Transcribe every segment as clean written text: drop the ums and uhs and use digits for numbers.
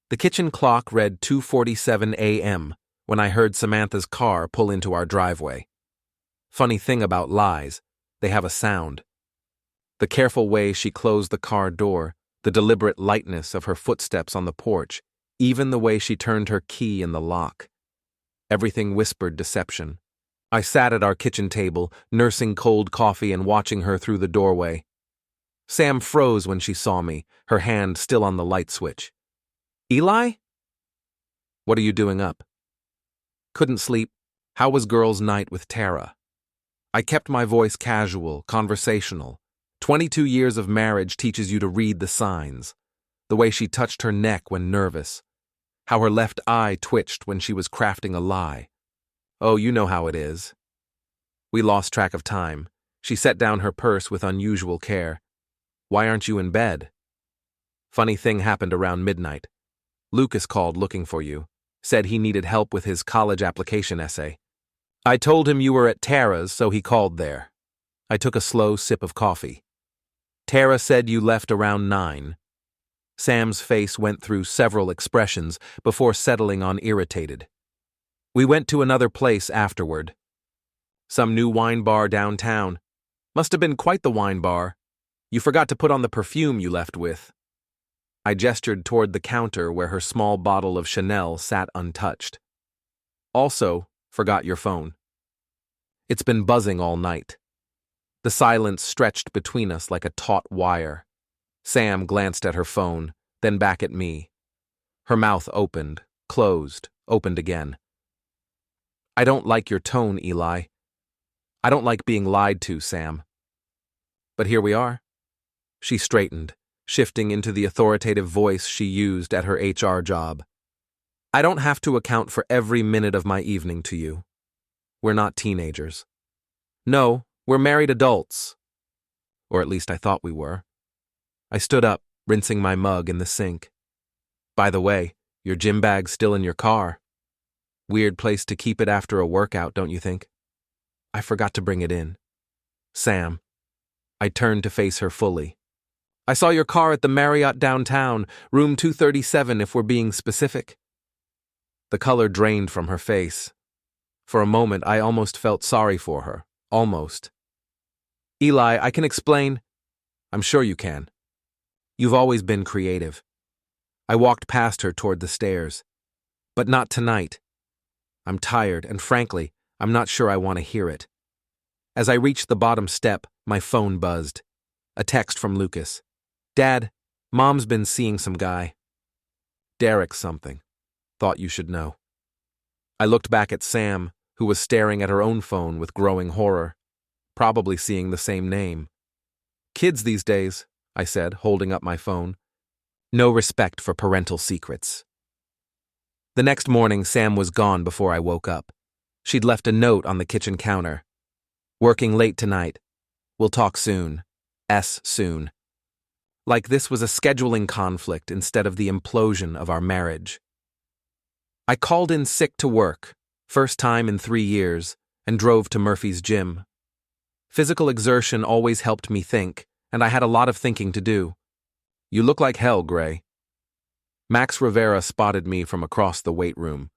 The kitchen clock read 2:47 a.m. when I heard Samantha's car pull into our driveway. Funny thing about lies, they have a sound. The careful way she closed the car door, the deliberate lightness of her footsteps on the porch, even the way she turned her key in the lock. Everything whispered deception. I sat at our kitchen table, nursing cold coffee and watching her through the doorway. Sam froze when she saw me, her hand still on the light switch. "Eli? What are you doing up?" "Couldn't sleep. How was girls' night with Tara?" I kept my voice casual, conversational. 22 years of marriage teaches you to read the signs. The way she touched her neck when nervous. How her left eye twitched when she was crafting a lie. Oh, you know how it is. We lost track of time. She set down her purse with unusual care. "Why aren't you in bed?" "Funny thing happened around midnight. Lucas called looking for you. Said he needed help with his college application essay. I told him you were at Tara's, so he called there." I took a slow sip of coffee. "Tara said you left around 9. Sam's face went through several expressions before settling on irritated. "We went to another place afterward. Some new wine bar downtown. Must have been quite the wine bar. You forgot to put on the perfume you left with." I gestured toward the counter where her small bottle of Chanel sat untouched. "Also, forgot your phone." It's been buzzing all night. The silence stretched between us like a taut wire. Sam glanced at her phone, then back at me. Her mouth opened, closed, opened again. "I don't like your tone, Eli. I don't like being lied to, Sam. But here we are." She straightened, shifting into the authoritative voice she used at her HR job. "I don't have to account for every minute of my evening to you. We're not teenagers. No, we're married adults. Or at least I thought we were." I stood up, rinsing my mug in the sink. "By the way, your gym bag's still in your car. Weird place to keep it after a workout, don't you think?" "I forgot to bring it in." "Sam." I turned to face her fully. "I saw your car at the Marriott downtown, room 237 if we're being specific." The color drained from her face. For a moment, I almost felt sorry for her. Almost. "Eli, I can explain." "I'm sure you can. You've always been creative." I walked past her toward the stairs. "But not tonight. I'm tired, and frankly, I'm not sure I want to hear it." As I reached the bottom step, my phone buzzed. A text from Lucas. "Dad, Mom's been seeing some guy. Derek something. Thought you should know." I looked back at Sam, who was staring at her own phone with growing horror, probably seeing the same name. "Kids these days," I said, holding up my phone. No respect for parental secrets. The next morning, Sam was gone before I woke up. She'd left a note on the kitchen counter. "Working late tonight. We'll talk soon. Soon." Like this was a scheduling conflict instead of the implosion of our marriage. I called in sick to work, first time in 3 years, and drove to Murphy's gym. Physical exertion always helped me think, and I had a lot of thinking to do. "You look like hell, Gray." Max Rivera spotted me from across the weight room.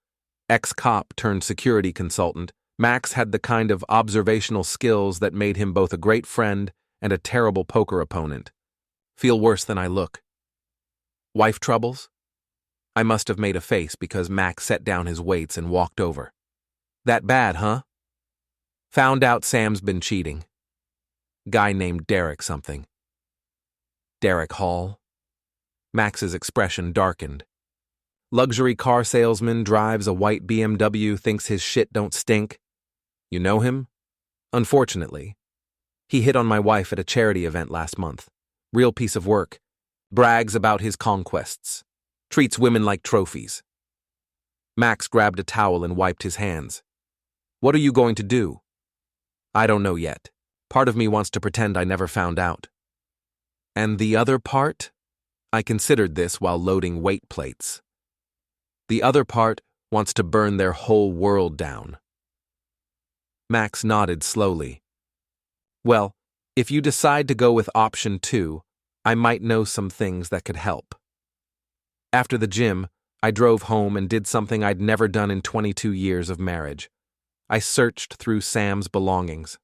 Ex-cop turned security consultant, Max had the kind of observational skills that made him both a great friend and a terrible poker opponent. "Feel worse than I look." "Wife troubles?" I must have made a face because Max set down his weights and walked over. "That bad, huh?" "Found out Sam's been cheating. Guy named Derek something." "Derek Hall?" Max's expression darkened. "Luxury car salesman, drives a white BMW, thinks his shit don't stink. You know him?" "Unfortunately. He hit on my wife at a charity event last month. Real piece of work. Brags about his conquests. Treats women like trophies." Max grabbed a towel and wiped his hands. "What are you going to do?" "I don't know yet. Part of me wants to pretend I never found out." "And the other part?" I considered this while loading weight plates. "The other part wants to burn their whole world down." Max nodded slowly. "Well, if you decide to go with option 2, I might know some things that could help." After the gym, I drove home and did something I'd never done in 22 years of marriage. I searched through Sam's belongings.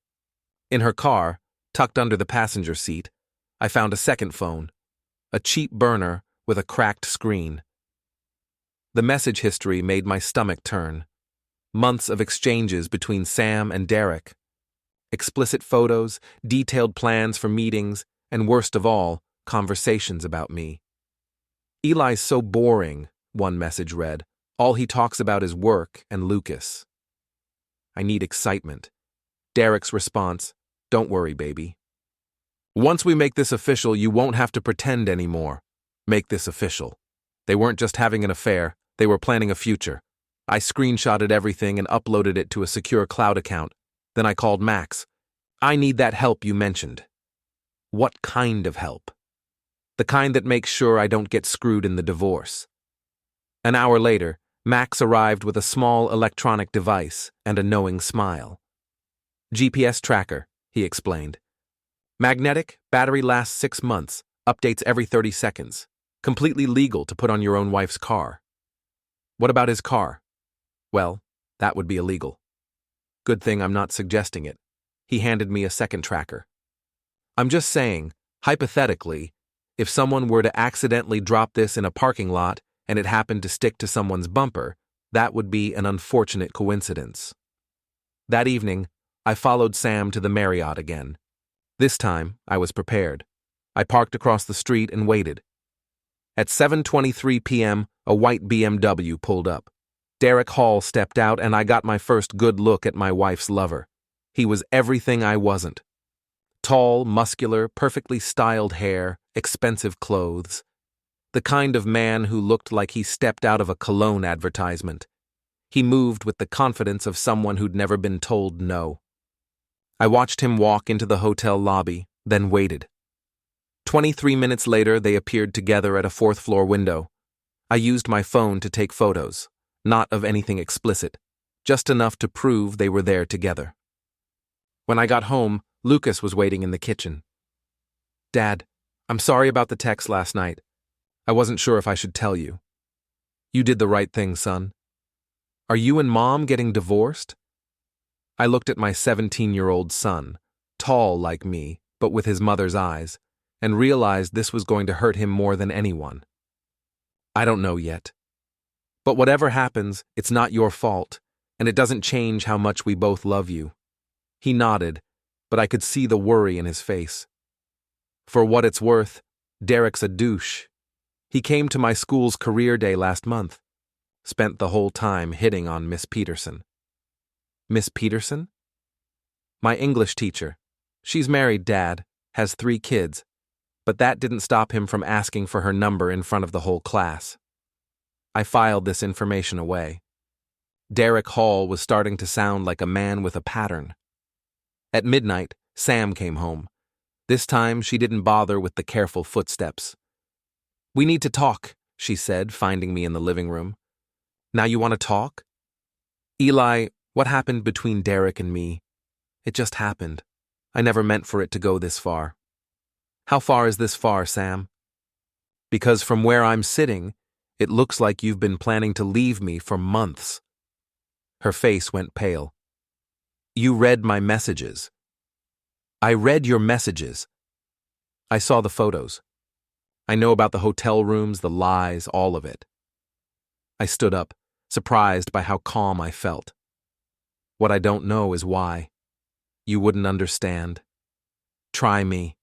In her car, tucked under the passenger seat, I found a second phone, a cheap burner with a cracked screen. The message history made my stomach turn. Months of exchanges between Sam and Derek. Explicit photos, detailed plans for meetings, and worst of all, conversations about me. "Eli's so boring," one message read. "All he talks about is work and Lucas." I need excitement. Derek's response, "Don't worry, baby. Once we make this official, you won't have to pretend anymore. Make this official." They weren't just having an affair, they were planning a future. I screenshotted everything and uploaded it to a secure cloud account. Then I called Max. "I need that help you mentioned." "What kind of help?" "The kind that makes sure I don't get screwed in the divorce." An hour later, Max arrived with a small electronic device and a knowing smile. "GPS tracker," he explained. "Magnetic, battery lasts 6 months, updates every 30 seconds. Completely legal to put on your own wife's car." "What about his car?" "Well, that would be illegal." "Good thing I'm not suggesting it." He handed me a second tracker. "I'm just saying, hypothetically, if someone were to accidentally drop this in a parking lot and it happened to stick to someone's bumper, that would be an unfortunate coincidence." That evening, I followed Sam to the Marriott again. This time, I was prepared. I parked across the street and waited. At 7:23 p.m., a white BMW pulled up. Derek Hall stepped out and I got my first good look at my wife's lover. He was everything I wasn't. Tall, muscular, perfectly styled hair, expensive clothes. The kind of man who looked like he stepped out of a cologne advertisement. He moved with the confidence of someone who'd never been told no. I watched him walk into the hotel lobby, then waited. 23 minutes later, they appeared together at a 4th-floor window. I used my phone to take photos, not of anything explicit, just enough to prove they were there together. When I got home, Lucas was waiting in the kitchen. "Dad, I'm sorry about the text last night. I wasn't sure if I should tell you." "You did the right thing, son." "Are you and Mom getting divorced?" I looked at my 17-year-old son, tall like me, but with his mother's eyes, and realized this was going to hurt him more than anyone. "I don't know yet. But whatever happens, it's not your fault, and it doesn't change how much we both love you." He nodded, but I could see the worry in his face. For what it's worth, Derek's a douche. He came to my school's career day last month. Spent the whole time hitting on Miss Peterson. "Miss Peterson?" "My English teacher. She's married, Dad, has 3 kids. But that didn't stop him from asking for her number in front of the whole class." I filed this information away. Derek Hall was starting to sound like a man with a pattern. At midnight, Sam came home. This time, she didn't bother with the careful footsteps. "We need to talk," she said, finding me in the living room. "Now you want to talk?" "Eli, what happened between Derek and me? It just happened. I never meant for it to go this far." "How far is this far, Sam?" "Because from where I'm sitting, it looks like you've been planning to leave me for months." Her face went pale. "You read my messages." "I read your messages." "I saw the photos. I know about the hotel rooms, the lies, all of it." I stood up, surprised by how calm I felt. "What I don't know is why. You wouldn't understand. Try me."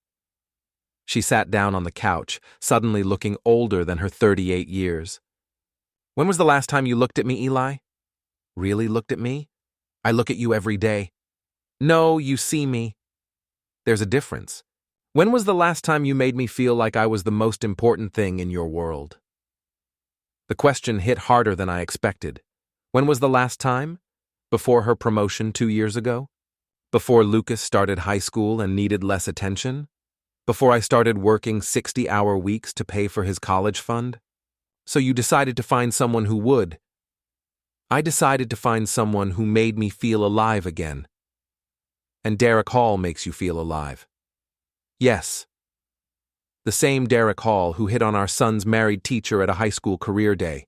She sat down on the couch, suddenly looking older than her 38 years. "When was the last time you looked at me, Eli?" "Really looked at me? I look at you every day." "No, you see me." "There's a difference. When was the last time you made me feel like I was the most important thing in your world?" The question hit harder than I expected. When was the last time? Before her promotion 2 years ago? Before Lucas started high school and needed less attention? Before I started working 60-hour weeks to pay for his college fund? So you decided to find someone who would. I decided to find someone who made me feel alive again. And Derek Hall makes you feel alive. Yes. The same Derek Hall who hit on our son's married teacher at a high school career day.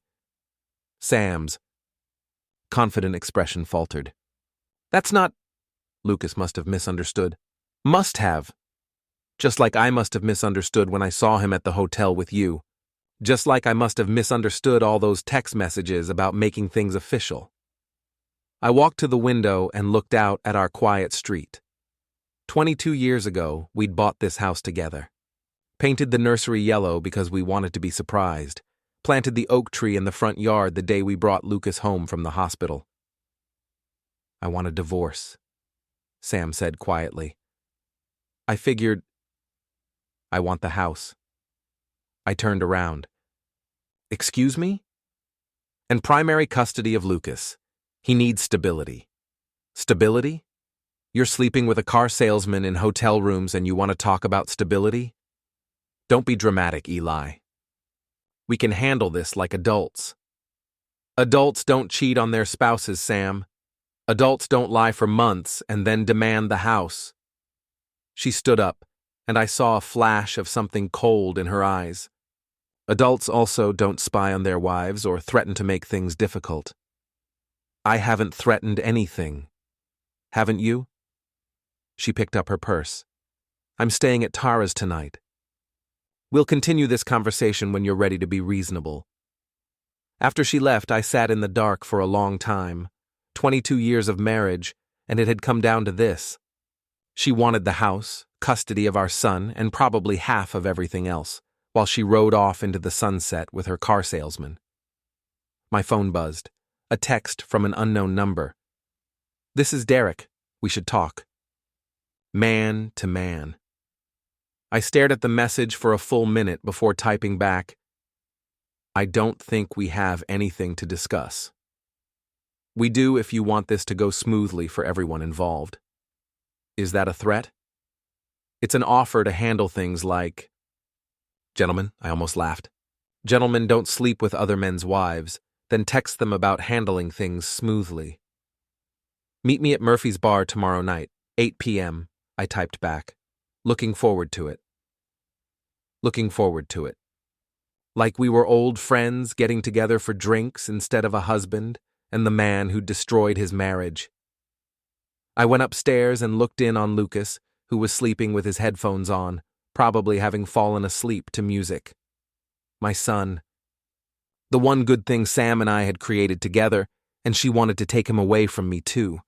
Sam's confident expression faltered. That's not. Lucas must have misunderstood. Must have. Just like I must have misunderstood when I saw him at the hotel with you. Just like I must have misunderstood all those text messages about making things official. I walked to the window and looked out at our quiet street. 22 years ago, we'd bought this house together. Painted the nursery yellow because we wanted to be surprised. Planted the oak tree in the front yard the day we brought Lucas home from the hospital. I want a divorce, Sam said quietly. I figured, I want the house. I turned around. Excuse me? And primary custody of Lucas. He needs stability. Stability? You're sleeping with a car salesman in hotel rooms and you want to talk about stability? Don't be dramatic, Eli. We can handle this like adults. Adults don't cheat on their spouses, Sam. Adults don't lie for months and then demand the house. She stood up, and I saw a flash of something cold in her eyes. Adults also don't spy on their wives or threaten to make things difficult. I haven't threatened anything. Haven't you? She picked up her purse. I'm staying at Tara's tonight. We'll continue this conversation when you're ready to be reasonable. After she left, I sat in the dark for a long time. 22 years of marriage, and it had come down to this. She wanted the house, custody of our son, and probably half of everything else, while she rode off into the sunset with her car salesman. My phone buzzed. A text from an unknown number. This is Derek. We should talk. Man to man. I stared at the message for a full minute before typing back, I don't think we have anything to discuss. We do if you want this to go smoothly for everyone involved. Is that a threat? It's an offer to handle things like... Gentlemen, I almost laughed. Gentlemen don't sleep with other men's wives, then text them about handling things smoothly. Meet me at Murphy's Bar tomorrow night, 8 p.m., I typed back. Looking forward to it. Looking forward to it. Like we were old friends getting together for drinks instead of a husband and the man who destroyed his marriage. I went upstairs and looked in on Lucas, who was sleeping with his headphones on, probably having fallen asleep to music. My son. The one good thing Sam and I had created together, and she wanted to take him away from me too.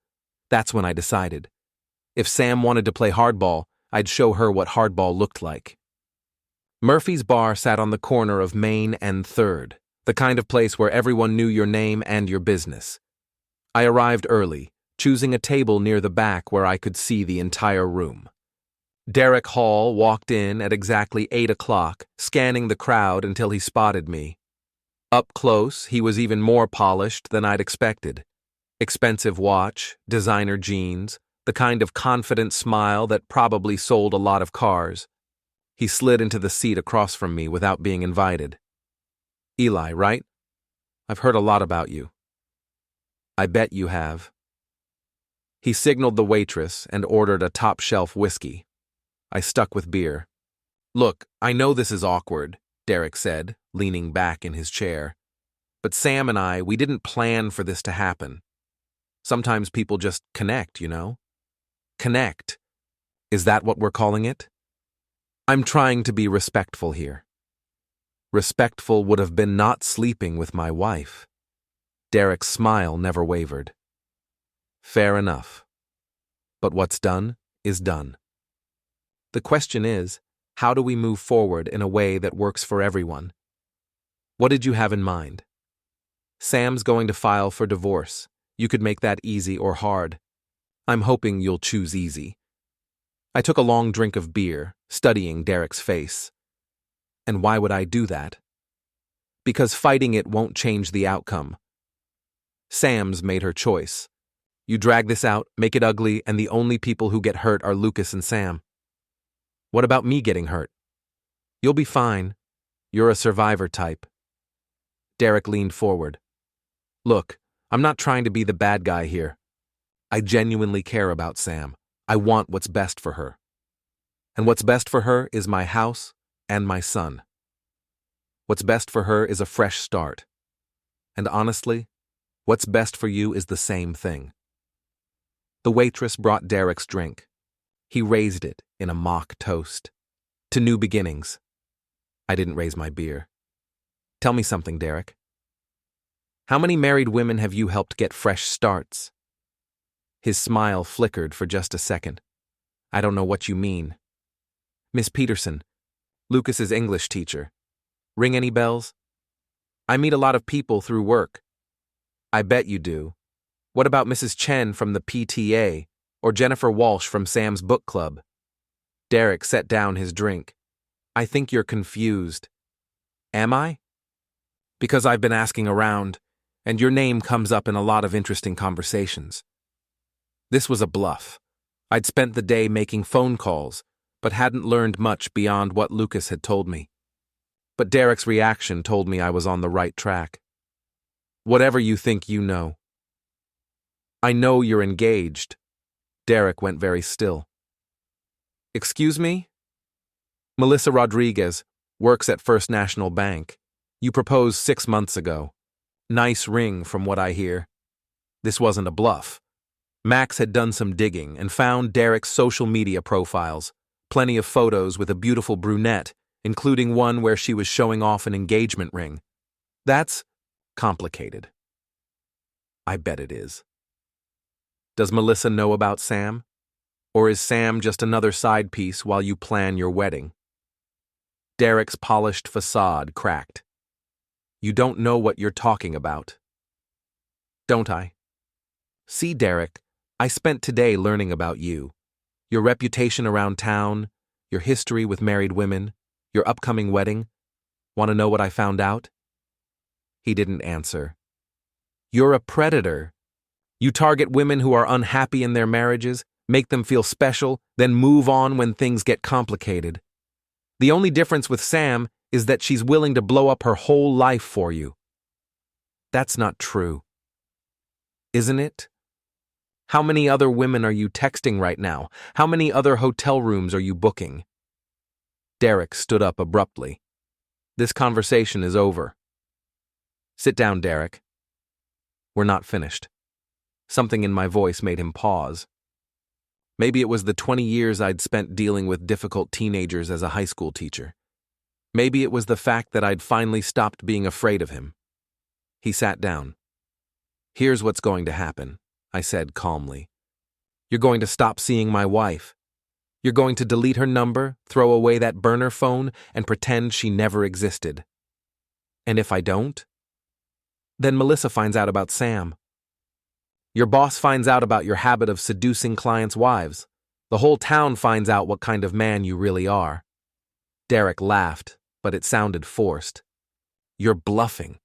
That's when I decided. If Sam wanted to play hardball, I'd show her what hardball looked like. Murphy's Bar sat on the corner of Main and 3rd, the kind of place where everyone knew your name and your business. I arrived early, choosing a table near the back where I could see the entire room. Derek Hall walked in at exactly 8 o'clock, scanning the crowd until he spotted me. Up close, he was even more polished than I'd expected. Expensive watch, designer jeans, the kind of confident smile that probably sold a lot of cars. He slid into the seat across from me without being invited. Eli, right? I've heard a lot about you. I bet you have. He signaled the waitress and ordered a top-shelf whiskey. I stuck with beer. Look, I know this is awkward, Derek said, leaning back in his chair. But Sam and I, we didn't plan for this to happen. Sometimes people just connect, you know? Connect. Is that what we're calling it? I'm trying to be respectful here. Respectful would have been not sleeping with my wife. Derek's smile never wavered. Fair enough. But what's done is done. The question is, how do we move forward in a way that works for everyone? What did you have in mind? Sam's going to file for divorce. You could make that easy or hard. I'm hoping you'll choose easy. I took a long drink of beer, studying Derek's face. And why would I do that? Because fighting it won't change the outcome. Sam's made her choice. You drag this out, make it ugly, and the only people who get hurt are Lucas and Sam. What about me getting hurt? You'll be fine. You're a survivor type. Derek leaned forward. Look, I'm not trying to be the bad guy here. I genuinely care about Sam. I want what's best for her. And what's best for her is my house and my son. What's best for her is a fresh start. And honestly, what's best for you is the same thing. The waitress brought Derek's drink. He raised it in a mock toast. To new beginnings. I didn't raise my beer. Tell me something, Derek. How many married women have you helped get fresh starts? His smile flickered for just a second. I don't know what you mean. Miss Peterson, Lucas's English teacher. Ring any bells? I meet a lot of people through work. I bet you do. What about Mrs. Chen from the PTA or Jennifer Walsh from Sam's book club? Derek set down his drink. I think you're confused. Am I? Because I've been asking around, and your name comes up in a lot of interesting conversations. This was a bluff. I'd spent the day making phone calls, but hadn't learned much beyond what Lucas had told me. But Derek's reaction told me I was on the right track. Whatever you think you know. I know you're engaged. Derek went very still. Excuse me? Melissa Rodriguez works at First National Bank. You proposed 6 months ago. Nice ring from what I hear. This wasn't a bluff. Max had done some digging and found Derek's social media profiles, plenty of photos with a beautiful brunette, including one where she was showing off an engagement ring. That's complicated. I bet it is. Does Melissa know about Sam? Or is Sam just another side piece while you plan your wedding? Derek's polished facade cracked. You don't know what you're talking about. Don't I? See, Derek, I spent today learning about you. Your reputation around town, your history with married women, your upcoming wedding. Want to know what I found out? He didn't answer. You're a predator. You target women who are unhappy in their marriages, make them feel special, then move on when things get complicated. The only difference with Sam is that she's willing to blow up her whole life for you. That's not true. Isn't it? How many other women are you texting right now? How many other hotel rooms are you booking? Derek stood up abruptly. This conversation is over. Sit down, Derek. We're not finished. Something in my voice made him pause. Maybe it was the 20 years I'd spent dealing with difficult teenagers as a high school teacher. Maybe it was the fact that I'd finally stopped being afraid of him. He sat down. Here's what's going to happen, I said calmly. You're going to stop seeing my wife. You're going to delete her number, throw away that burner phone, and pretend she never existed. And if I don't? Then Melissa finds out about Sam. Your boss finds out about your habit of seducing clients' wives. The whole town finds out what kind of man you really are. Derek laughed, but it sounded forced. You're bluffing.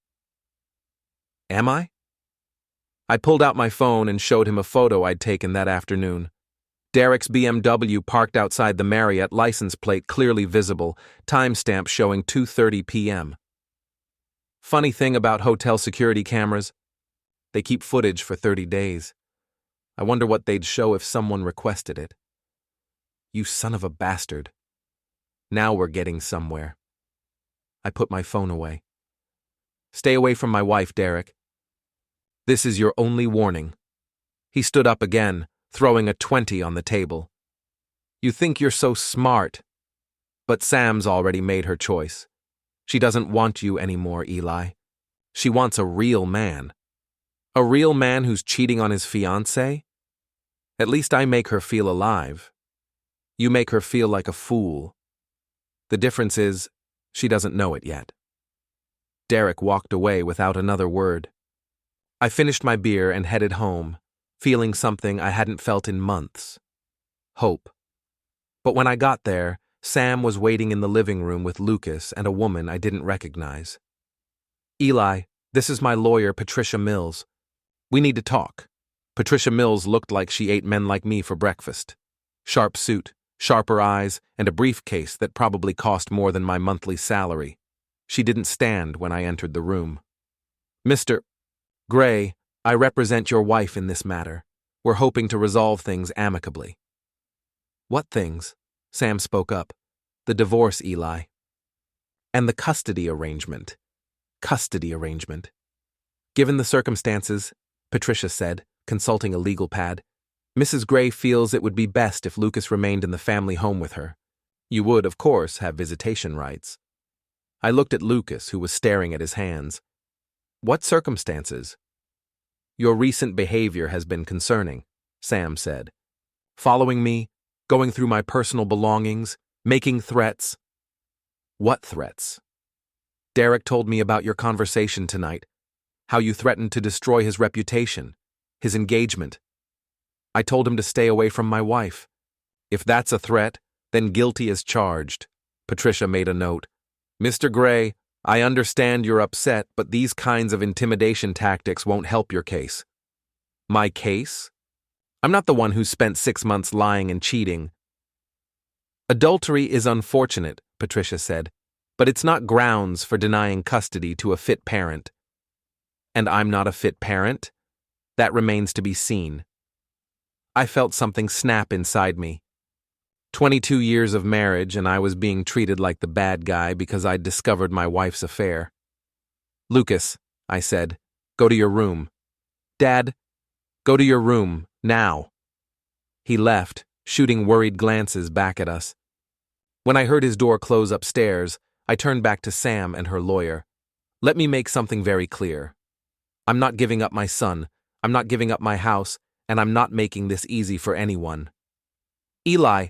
Am I? I pulled out my phone and showed him a photo I'd taken that afternoon. Derek's BMW parked outside the Marriott, license plate clearly visible, timestamp showing 2:30 p.m. Funny thing about hotel security cameras, they keep footage for 30 days. I wonder what they'd show if someone requested it. You son of a bastard. Now we're getting somewhere. I put my phone away. Stay away from my wife, Derek. This is your only warning. He stood up again, throwing a 20 on the table. You think you're so smart. But Sam's already made her choice. She doesn't want you anymore, Eli. She wants a real man. A real man who's cheating on his fiancée? At least I make her feel alive. You make her feel like a fool. The difference is, she doesn't know it yet. Derek walked away without another word. I finished my beer and headed home, feeling something I hadn't felt in months. Hope. But when I got there, Sam was waiting in the living room with Lucas and a woman I didn't recognize. Eli, this is my lawyer, Patricia Mills. We need to talk. Patricia Mills looked like she ate men like me for breakfast. Sharp suit, sharper eyes, and a briefcase that probably cost more than my monthly salary. She didn't stand when I entered the room. Mr. Gray, I represent your wife in this matter. We're hoping to resolve things amicably. What things? Sam spoke up. The divorce, Eli. And the custody arrangement. Custody arrangement. Given the circumstances, Patricia said, consulting a legal pad, Mrs. Gray feels it would be best if Lucas remained in the family home with her. You would, of course, have visitation rights. I looked at Lucas, who was staring at his hands. What circumstances? Your recent behavior has been concerning, Sam said. Following me, going through my personal belongings, making threats. What threats? Derek told me about your conversation tonight, how you threatened to destroy his reputation, his engagement. I told him to stay away from my wife. If that's a threat, then guilty as charged. Patricia made a note. Mr. Gray, I understand you're upset, but these kinds of intimidation tactics won't help your case. My case? I'm not the one who spent 6 months lying and cheating. Adultery is unfortunate, Patricia said, but it's not grounds for denying custody to a fit parent. And I'm not a fit parent? That remains to be seen. I felt something snap inside me. 22 years of marriage, and I was being treated like the bad guy because I'd discovered my wife's affair. Lucas, I said, go to your room. Dad, go to your room, now. He left, shooting worried glances back at us. When I heard his door close upstairs, I turned back to Sam and her lawyer. Let me make something very clear. I'm not giving up my son, I'm not giving up my house, and I'm not making this easy for anyone. Eli,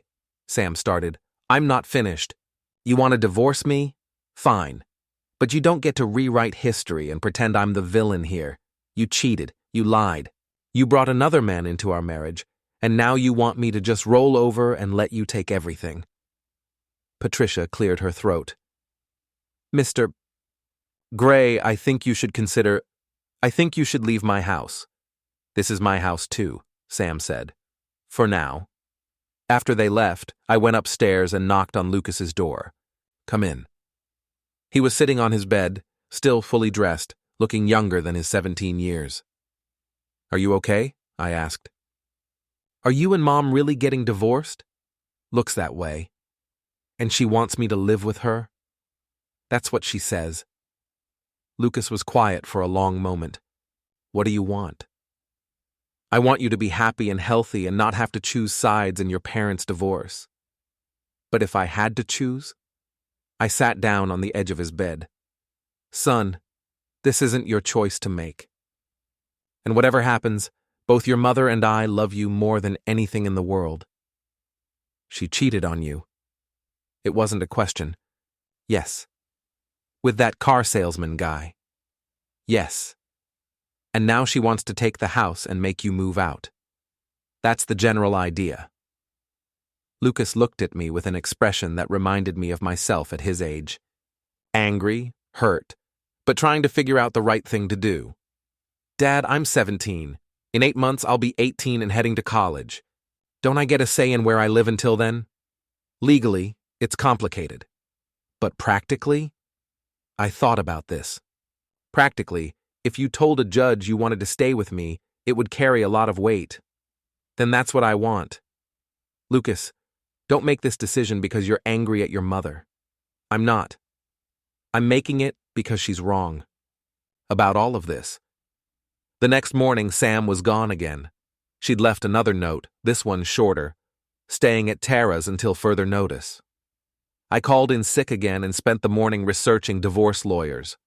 Sam started, I'm not finished. You want to divorce me? Fine. But you don't get to rewrite history and pretend I'm the villain here. You cheated, you lied. You brought another man into our marriage, and now you want me to just roll over and let you take everything. Patricia cleared her throat. Mr. Gray, I think you should leave my house. This is my house too, Sam said. For now. After they left, I went upstairs and knocked on Lucas's door. Come in. He was sitting on his bed, still fully dressed, looking younger than his 17 years. Are you okay? I asked. Are you and Mom really getting divorced? Looks that way. And she wants me to live with her? That's what she says. Lucas was quiet for a long moment. What do you want? I want you to be happy and healthy and not have to choose sides in your parents' divorce. But if I had to choose? I sat down on the edge of his bed. Son, this isn't your choice to make. And whatever happens, both your mother and I love you more than anything in the world. She cheated on you. It wasn't a question. Yes. With that car salesman guy. Yes. And now she wants to take the house and make you move out. That's the general idea. Lucas looked at me with an expression that reminded me of myself at his age. Angry, hurt, but trying to figure out the right thing to do. Dad, I'm 17. In 8 months, I'll be 18 and heading to college. Don't I get a say in where I live until then? Legally, it's complicated. But practically? I thought about this. Practically, if you told a judge you wanted to stay with me, it would carry a lot of weight. Then that's what I want. Lucas, don't make this decision because you're angry at your mother. I'm not. I'm making it because she's wrong. About all of this. The next morning, Sam was gone again. She'd left another note, this one shorter, staying at Tara's until further notice. I called in sick again and spent the morning researching divorce lawyers.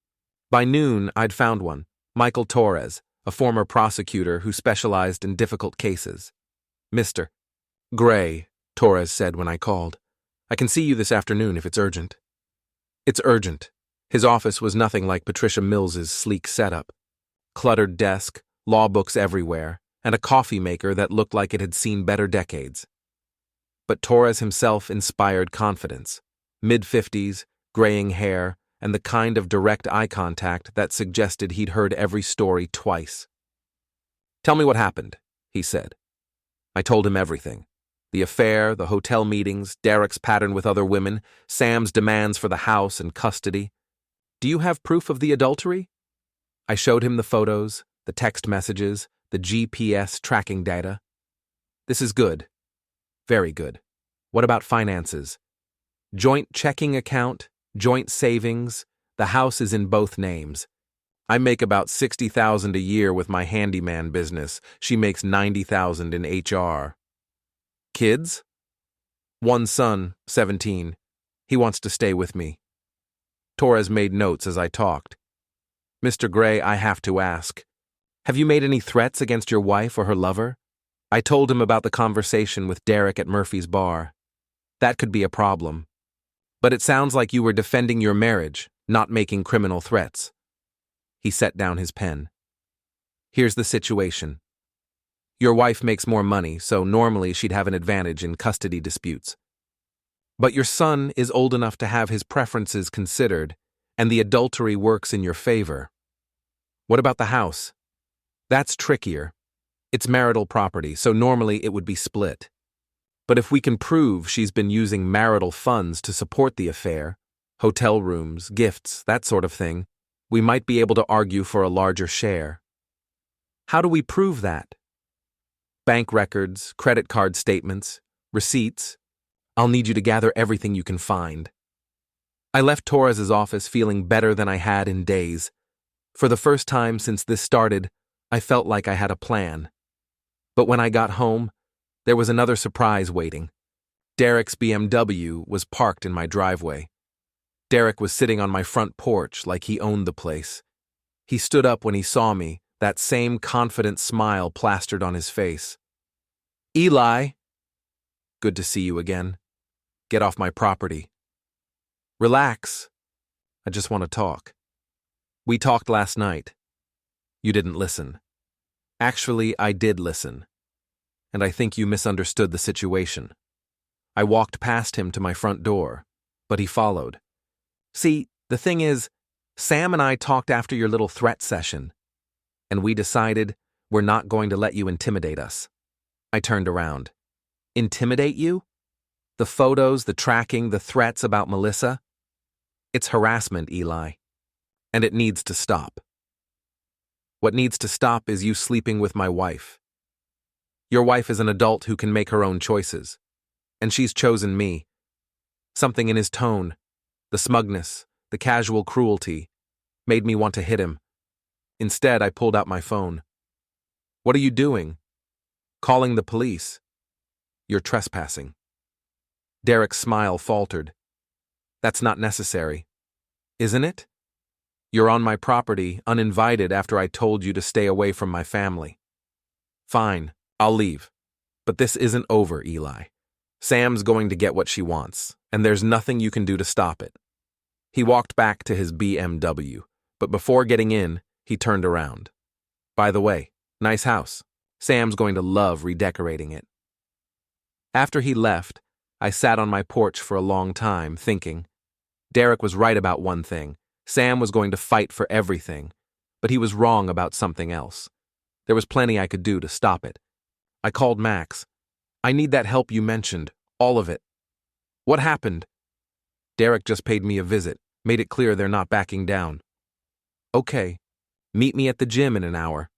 By noon, I'd found one, Michael Torres, a former prosecutor who specialized in difficult cases. Mr. Gray, Torres said when I called. I can see you this afternoon if it's urgent. It's urgent. His office was nothing like Patricia Mills's sleek setup. Cluttered desk, law books everywhere, and a coffee maker that looked like it had seen better decades. But Torres himself inspired confidence. Mid-50s, graying hair, and the kind of direct eye contact that suggested he'd heard every story twice. Tell me what happened, he said. I told him everything. The affair, the hotel meetings, Derek's pattern with other women, Sam's demands for the house and custody. Do you have proof of the adultery? I showed him the photos, the text messages, the GPS tracking data. This is good. Very good. What about finances? Joint checking account, joint savings, the house is in both names. I make about $60,000 a year with my handyman business. She makes $90,000 in HR. Kids? One son, 17. He wants to stay with me. Torres made notes as I talked. Mr. Gray, I have to ask. Have you made any threats against your wife or her lover? I told him about the conversation with Derek at Murphy's bar. That could be a problem. But it sounds like you were defending your marriage, not making criminal threats. He set down his pen. Here's the situation. Your wife makes more money, so normally she'd have an advantage in custody disputes. But your son is old enough to have his preferences considered, and the adultery works in your favor. What about the house? That's trickier. It's marital property, so normally it would be split. But if we can prove she's been using marital funds to support the affair, hotel rooms, gifts, that sort of thing, we might be able to argue for a larger share. How do we prove that? Bank records, credit card statements, receipts. I'll need you to gather everything you can find. I left Torres's office feeling better than I had in days. For the first time since this started, I felt like I had a plan. But when I got home, there was another surprise waiting. Derek's BMW was parked in my driveway. Derek was sitting on my front porch like he owned the place. He stood up when he saw me, that same confident smile plastered on his face. Eli! Good to see you again. Get off my property. Relax. I just want to talk. We talked last night. You didn't listen. Actually, I did listen. And I think you misunderstood the situation. I walked past him to my front door, but he followed. See, the thing is, Sam and I talked after your little threat session, and we decided we're not going to let you intimidate us. I turned around. Intimidate you? The photos, the tracking, the threats about Melissa? It's harassment, Eli. And it needs to stop. What needs to stop is you sleeping with my wife. Your wife is an adult who can make her own choices. And she's chosen me. Something in his tone, the smugness, the casual cruelty, made me want to hit him. Instead, I pulled out my phone. What are you doing? Calling the police. You're trespassing. Derek's smile faltered. That's not necessary. Isn't it? You're on my property, uninvited after I told you to stay away from my family. Fine, I'll leave. But this isn't over, Eli. Sam's going to get what she wants, and there's nothing you can do to stop it. He walked back to his BMW, but before getting in, he turned around. By the way, nice house. Sam's going to love redecorating it. After he left, I sat on my porch for a long time, thinking. Derek was right about one thing. Sam was going to fight for everything, but he was wrong about something else. There was plenty I could do to stop it. I called Max. I need that help you mentioned, all of it. What happened? Derek just paid me a visit, made it clear they're not backing down. Okay, meet me at the gym in an hour.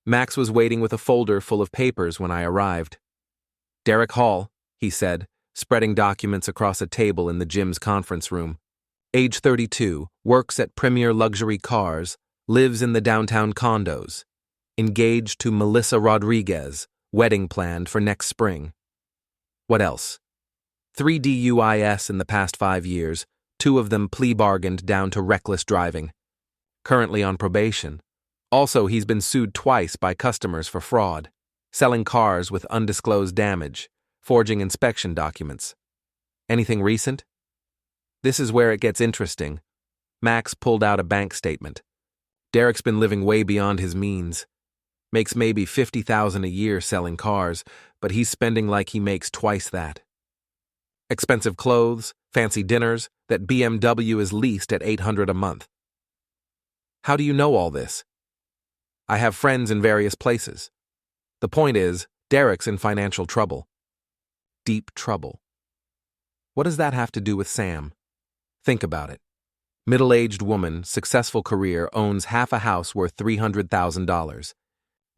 Max was waiting with a folder full of papers when I arrived. Derek Hall, he said, spreading documents across a table in the gym's conference room. Age 32, works at Premier Luxury Cars, lives in the downtown condos. Engaged to Melissa Rodriguez, wedding planned for next spring. What else? 3 DUIs in the past 5 years, 2 of them plea bargained down to reckless driving. Currently on probation. Also, he's been sued twice by customers for fraud, selling cars with undisclosed damage, forging inspection documents. Anything recent? This is where it gets interesting. Max pulled out a bank statement. Derek's been living way beyond his means. Makes maybe $50,000 a year selling cars, but he's spending like he makes twice that. Expensive clothes, fancy dinners, that BMW is leased at $800 a month. How do you know all this? I have friends in various places. The point is, Derek's in financial trouble. Deep trouble. What does that have to do with Sam? Think about it. Middle-aged woman, successful career, owns half a house worth $300,000.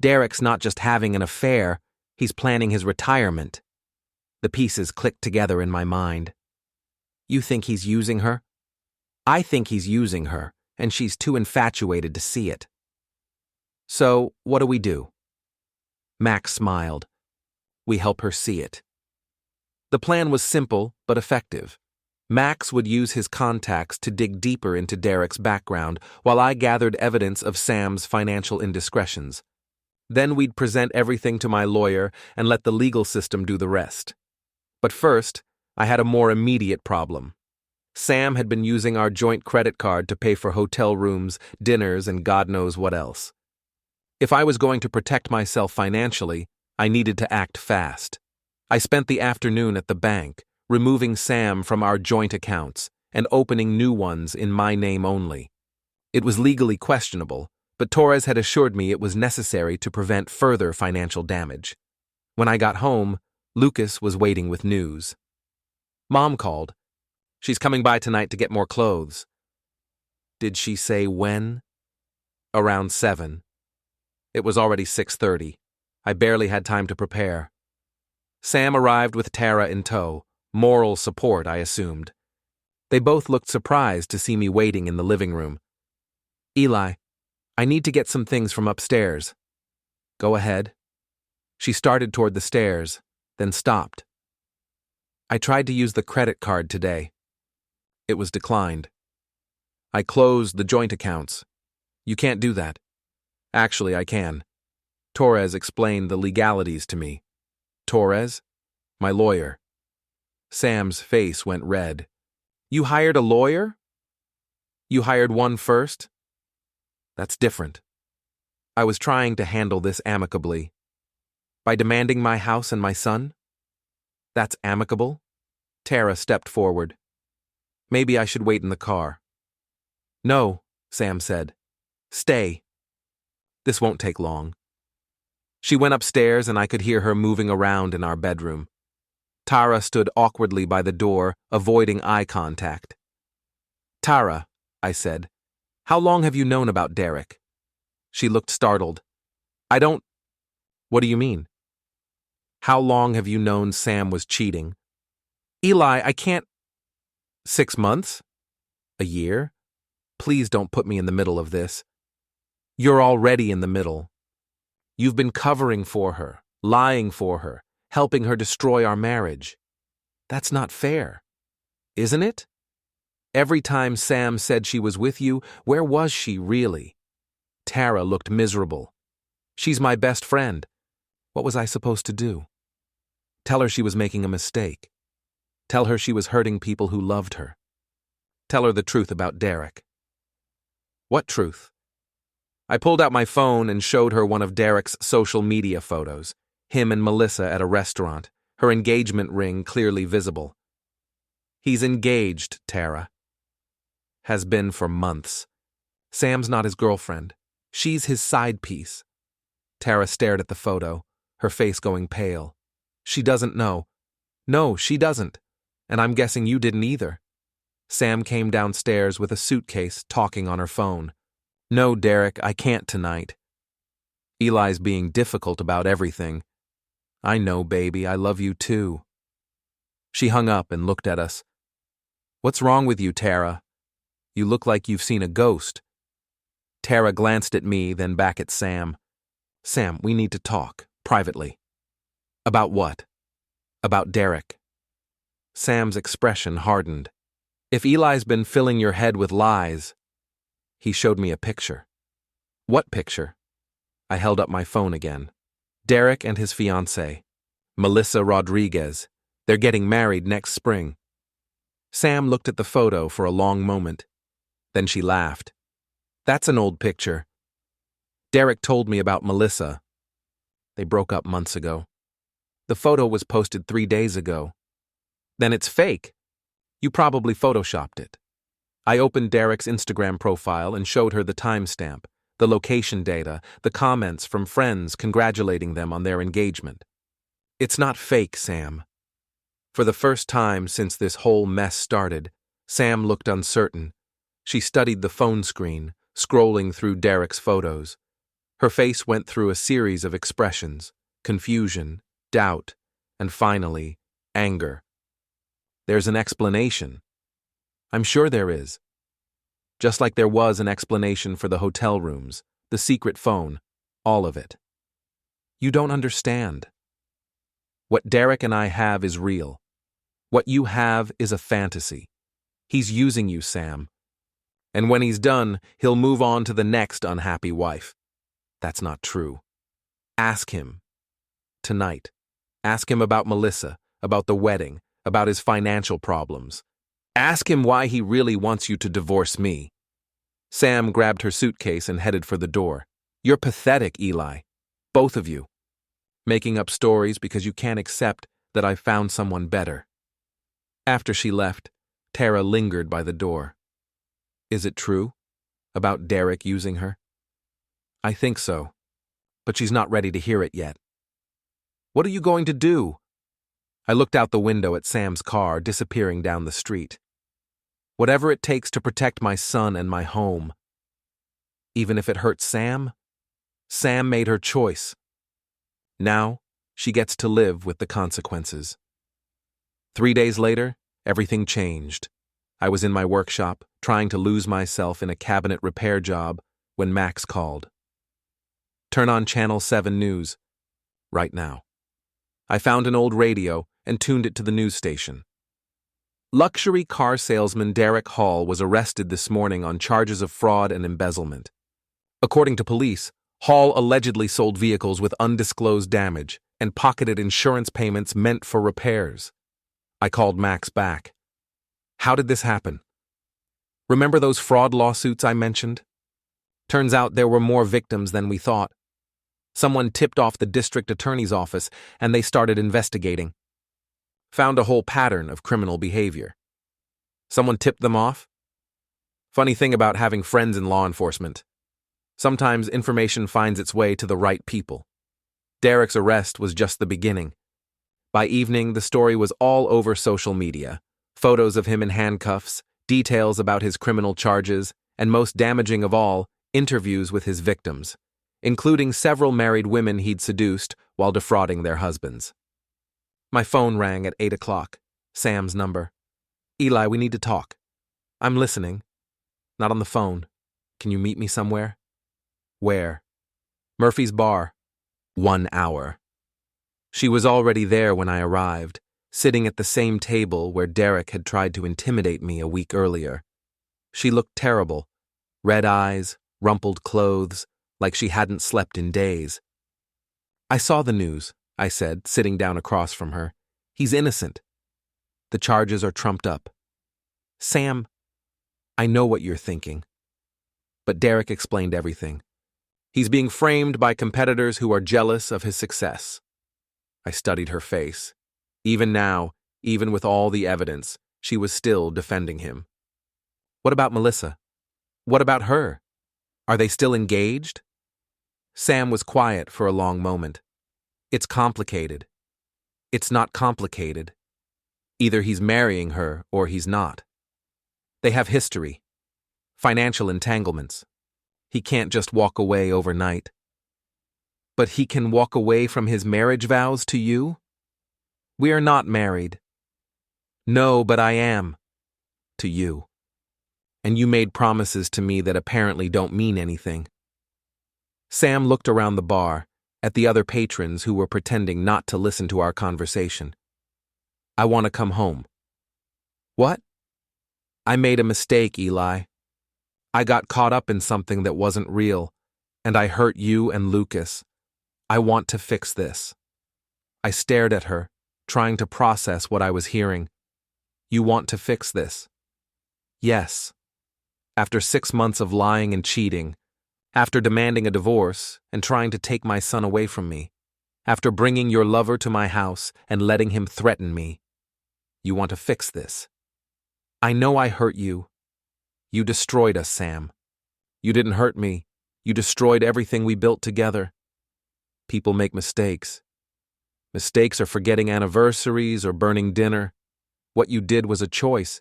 Derek's not just having an affair, he's planning his retirement. The pieces click together in my mind. You think he's using her? I think he's using her, and she's too infatuated to see it. So, what do we do? Max smiled. We help her see it. The plan was simple but effective. Max would use his contacts to dig deeper into Derek's background while I gathered evidence of Sam's financial indiscretions. Then we'd present everything to my lawyer and let the legal system do the rest. But first, I had a more immediate problem. Sam had been using our joint credit card to pay for hotel rooms, dinners, and God knows what else. If I was going to protect myself financially, I needed to act fast. I spent the afternoon at the bank, removing Sam from our joint accounts and opening new ones in my name only. It was legally questionable, but Torres had assured me it was necessary to prevent further financial damage. When I got home, Lucas was waiting with news. Mom called. She's coming by tonight to get more clothes. Did she say when? Around 7. It was already 6:30. I barely had time to prepare. Sam arrived with Tara in tow. Moral support, I assumed. They both looked surprised to see me waiting in the living room. Eli, I need to get some things from upstairs. Go ahead. She started toward the stairs, then stopped. I tried to use the credit card today. It was declined. I closed the joint accounts. You can't do that. Actually, I can. Torres explained the legalities to me. Torres? My lawyer. Sam's face went red. You hired a lawyer? You hired one first? That's different. I was trying to handle this amicably. By demanding my house and my son? That's amicable? Tara stepped forward. Maybe I should wait in the car. No, Sam said. Stay. This won't take long. She went upstairs and I could hear her moving around in our bedroom. Tara stood awkwardly by the door, avoiding eye contact. Tara, I said, how long have you known about Derek? She looked startled. I don't... What do you mean? How long have you known Sam was cheating? Eli, I can't... 6 months? A year? Please don't put me in the middle of this. You're already in the middle. You've been covering for her, lying for her, helping her destroy our marriage. That's not fair, isn't it? Every time Sam said she was with you, where was she really? Tara looked miserable. She's my best friend. What was I supposed to do? Tell her she was making a mistake. Tell her she was hurting people who loved her. Tell her the truth about Derek. What truth? I pulled out my phone and showed her one of Derek's social media photos, him and Melissa at a restaurant, her engagement ring clearly visible. He's engaged, Tara. Has been for months. Sam's not his girlfriend. She's his side piece. Tara stared at the photo, her face going pale. She doesn't know. No, she doesn't. And I'm guessing you didn't either. Sam came downstairs with a suitcase, talking on her phone. No, Derek, I can't tonight. Eli's being difficult about everything. I know, baby, I love you too. She hung up and looked at us. What's wrong with you, Tara? You look like you've seen a ghost. Tara glanced at me, then back at Sam. Sam, we need to talk, privately. About what? About Derek. Sam's expression hardened. If Eli's been filling your head with lies... He showed me a picture. What picture? I held up my phone again. Derek and his fiancée, Melissa Rodriguez. They're getting married next spring. Sam looked at the photo for a long moment. Then she laughed. That's an old picture. Derek told me about Melissa. They broke up months ago. The photo was posted 3 days ago. Then it's fake. You probably photoshopped it. I opened Derek's Instagram profile and showed her the timestamp, the location data, the comments from friends congratulating them on their engagement. It's not fake, Sam. For the first time since this whole mess started, Sam looked uncertain. She studied the phone screen, scrolling through Derek's photos. Her face went through a series of expressions: confusion, doubt, and finally, anger. There's an explanation. I'm sure there is. Just like there was an explanation for the hotel rooms, the secret phone, all of it. You don't understand. What Derek and I have is real. What you have is a fantasy. He's using you, Sam. And when he's done, he'll move on to the next unhappy wife. That's not true. Ask him. Tonight. Ask him about Melissa, about the wedding, about his financial problems. Ask him why he really wants you to divorce me. Sam grabbed her suitcase and headed for the door. You're pathetic, Eli. Both of you. Making up stories because you can't accept that I found someone better. After she left, Tara lingered by the door. Is it true? About Derek using her? I think so. But she's not ready to hear it yet. What are you going to do? I looked out the window at Sam's car disappearing down the street. Whatever it takes to protect my son and my home. Even if it hurts Sam? Sam made her choice. Now, she gets to live with the consequences. 3 days later, everything changed. I was in my workshop, trying to lose myself in a cabinet repair job, when Max called. Turn on Channel 7 News. Right now. I found an old radio and tuned it to the news station. Luxury car salesman Derek Hall was arrested this morning on charges of fraud and embezzlement. According to police, Hall allegedly sold vehicles with undisclosed damage and pocketed insurance payments meant for repairs. I called Max back. How did this happen? Remember those fraud lawsuits I mentioned? Turns out there were more victims than we thought. Someone tipped off the district attorney's office and they started investigating. Found a whole pattern of criminal behavior. Someone tipped them off? Funny thing about having friends in law enforcement. Sometimes information finds its way to the right people. Derek's arrest was just the beginning. By evening, the story was all over social media. Photos of him in handcuffs, details about his criminal charges, and most damaging of all, interviews with his victims, including several married women he'd seduced while defrauding their husbands. My phone rang at 8 o'clock. Sam's number. Eli, we need to talk. I'm listening. Not on the phone. Can you meet me somewhere? Where? Murphy's Bar. 1 hour. She was already there when I arrived, sitting at the same table where Derek had tried to intimidate me a week earlier. She looked terrible. Red eyes, rumpled clothes, like she hadn't slept in days. I saw the news, I said, sitting down across from her. He's innocent. The charges are trumped up. Sam, I know what you're thinking. But Derek explained everything. He's being framed by competitors who are jealous of his success. I studied her face. Even now, even with all the evidence, she was still defending him. What about Melissa? What about her? Are they still engaged? Sam was quiet for a long moment. It's complicated. It's not complicated. Either he's marrying her or he's not. They have history. Financial entanglements. He can't just walk away overnight. But he can walk away from his marriage vows to you? We are not married. No, but I am. To you. And you made promises to me that apparently don't mean anything. Sam looked around the bar, at the other patrons who were pretending not to listen to our conversation. I want to come home. What? I made a mistake, Eli. I got caught up in something that wasn't real, and I hurt you and Lucas. I want to fix this. I stared at her, trying to process what I was hearing. You want to fix this? Yes. After 6 months of lying and cheating, after demanding a divorce and trying to take my son away from me, after bringing your lover to my house and letting him threaten me, you want to fix this. I know I hurt you. You destroyed us, Sam. You didn't hurt me. You destroyed everything we built together. People make mistakes. Mistakes are forgetting anniversaries or burning dinner. What you did was a choice,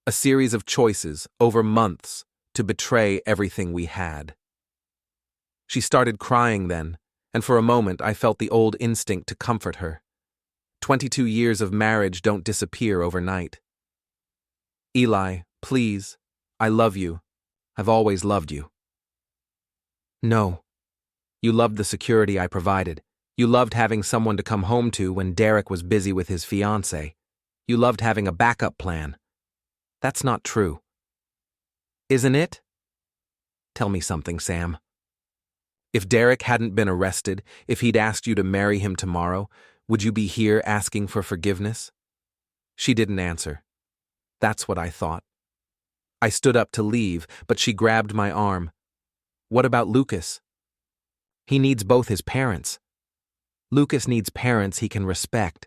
a series of choices over months to betray everything we had. She started crying then, and for a moment I felt the old instinct to comfort her. 22 years of marriage don't disappear overnight. Eli, please, I love you. I've always loved you. No. You loved the security I provided. You loved having someone to come home to when Derek was busy with his fiancée. You loved having a backup plan. That's not true. Isn't it? Tell me something, Sam. If Derek hadn't been arrested, if he'd asked you to marry him tomorrow, would you be here asking for forgiveness? She didn't answer. That's what I thought. I stood up to leave, but she grabbed my arm. What about Lucas? He needs both his parents. Lucas needs parents he can respect,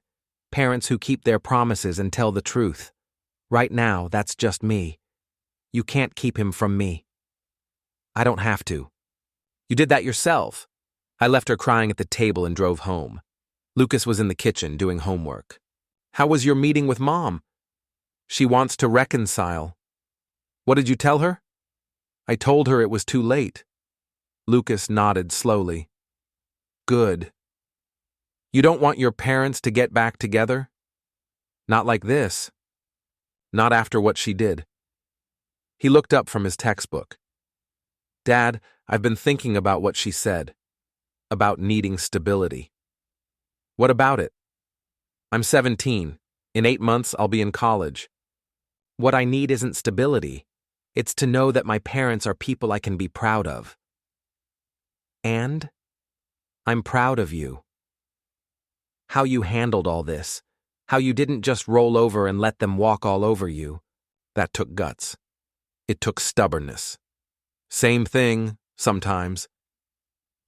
parents who keep their promises and tell the truth. Right now, that's just me. You can't keep him from me. I don't have to. You did that yourself. I left her crying at the table and drove home. Lucas was in the kitchen doing homework. How was your meeting with Mom? She wants to reconcile. What did you tell her? I told her it was too late. Lucas nodded slowly. Good. You don't want your parents to get back together? Not like this. Not after what she did. He looked up from his textbook. Dad, I've been thinking about what she said. About needing stability. What about it? I'm 17. In 8 months, I'll be in college. What I need isn't stability. It's to know that my parents are people I can be proud of. And I'm proud of you. How you handled all this. How you didn't just roll over and let them walk all over you. That took guts. It took stubbornness. Same thing, sometimes.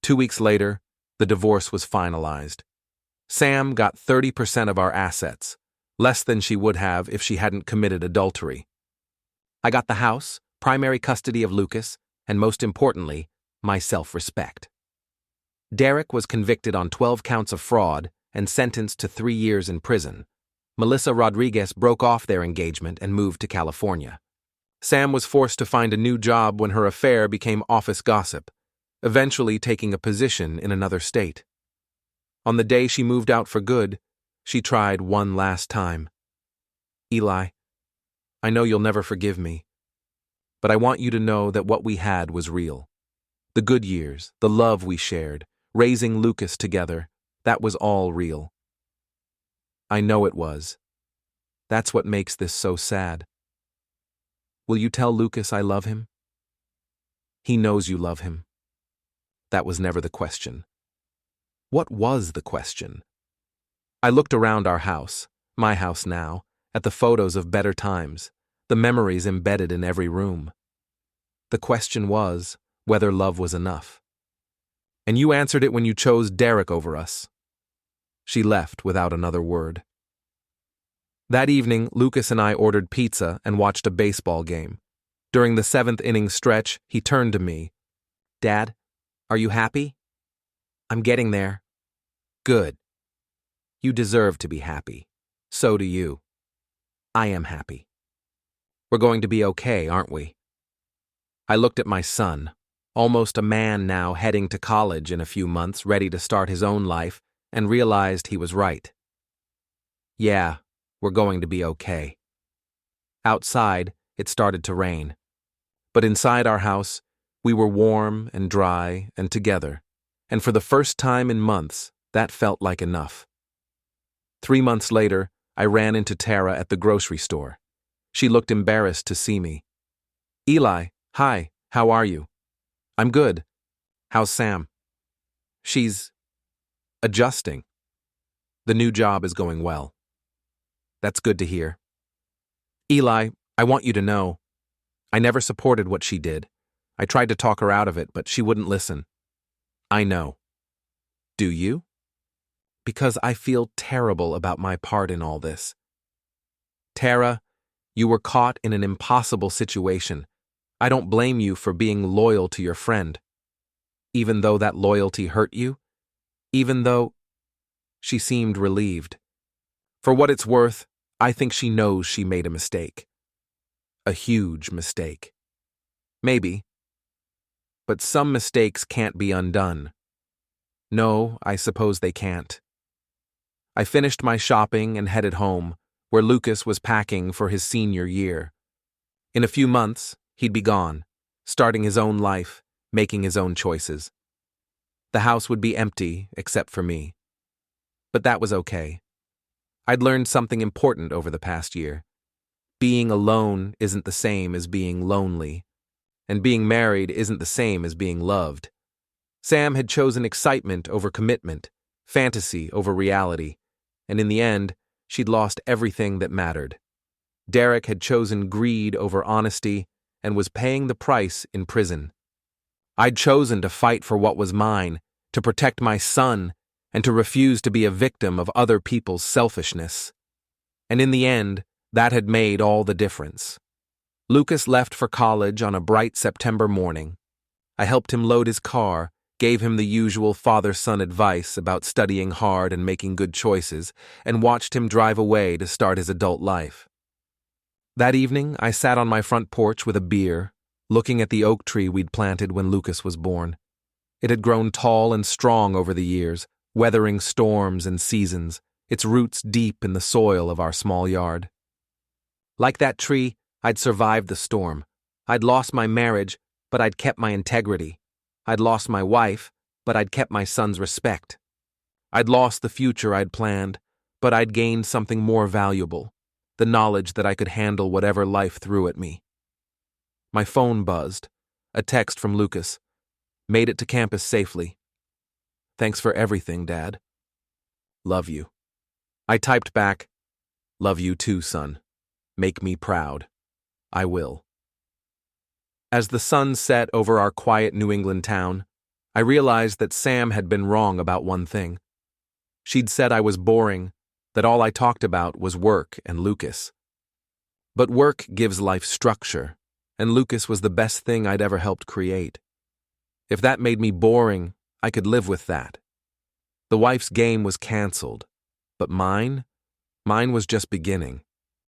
2 weeks later, the divorce was finalized. Sam got 30% of our assets, less than she would have if she hadn't committed adultery. I got the house, primary custody of Lucas, and most importantly, my self-respect. Derek was convicted on 12 counts of fraud and sentenced to 3 years in prison. Melissa Rodriguez broke off their engagement and moved to California. Sam was forced to find a new job when her affair became office gossip, eventually taking a position in another state. On the day she moved out for good, she tried one last time. Eli, I know you'll never forgive me, but I want you to know that what we had was real. The good years, the love we shared, raising Lucas together, that was all real. I know it was. That's what makes this so sad. Will you tell Lucas I love him? He knows you love him. That was never the question. What was the question? I looked around our house, my house now, at the photos of better times, the memories embedded in every room. The question was whether love was enough. And you answered it when you chose Derek over us. She left without another word. That evening, Lucas and I ordered pizza and watched a baseball game. During the 7th inning stretch, he turned to me. Dad, are you happy? I'm getting there. Good. You deserve to be happy. So do you. I am happy. We're going to be okay, aren't we? I looked at my son, almost a man now heading to college in a few months, ready to start his own life, and realized he was right. Yeah, we're going to be okay. Outside, it started to rain. But inside our house, we were warm and dry and together, and for the first time in months, that felt like enough. 3 months later, I ran into Tara at the grocery store. She looked embarrassed to see me. Eli, hi, how are you? I'm good. How's Sam? She's adjusting. The new job is going well. That's good to hear. Eli, I want you to know, I never supported what she did. I tried to talk her out of it, but she wouldn't listen. I know. Do you? Because I feel terrible about my part in all this. Tara, you were caught in an impossible situation. I don't blame you for being loyal to your friend. Even though that loyalty hurt you? Even though... She seemed relieved. For what it's worth, I think she knows she made a mistake. A huge mistake. Maybe. But some mistakes can't be undone. No, I suppose they can't. I finished my shopping and headed home, where Lucas was packing for his senior year. In a few months, he'd be gone, starting his own life, making his own choices. The house would be empty, except for me. But that was okay. I'd learned something important over the past year. Being alone isn't the same as being lonely, and being married isn't the same as being loved. Sam had chosen excitement over commitment, fantasy over reality, and in the end, she'd lost everything that mattered. Derek had chosen greed over honesty and was paying the price in prison. I'd chosen to fight for what was mine, to protect my son, and to refuse to be a victim of other people's selfishness. And in the end, that had made all the difference. Lucas left for college on a bright September morning. I helped him load his car, gave him the usual father-son advice about studying hard and making good choices, and watched him drive away to start his adult life. That evening, I sat on my front porch with a beer, looking at the oak tree we'd planted when Lucas was born. It had grown tall and strong over the years, weathering storms and seasons, its roots deep in the soil of our small yard. Like that tree, I'd survived the storm. I'd lost my marriage, but I'd kept my integrity. I'd lost my wife, but I'd kept my son's respect. I'd lost the future I'd planned, but I'd gained something more valuable, the knowledge that I could handle whatever life threw at me. My phone buzzed. A text from Lucas. Made it to campus safely. Thanks for everything, Dad. Love you. I typed back, love you too, son. Make me proud. I will. As the sun set over our quiet New England town, I realized that Sam had been wrong about one thing. She'd said I was boring, that all I talked about was work and Lucas. But work gives life structure, and Lucas was the best thing I'd ever helped create. If that made me boring, I could live with that. The wife's game was canceled, but mine was just beginning.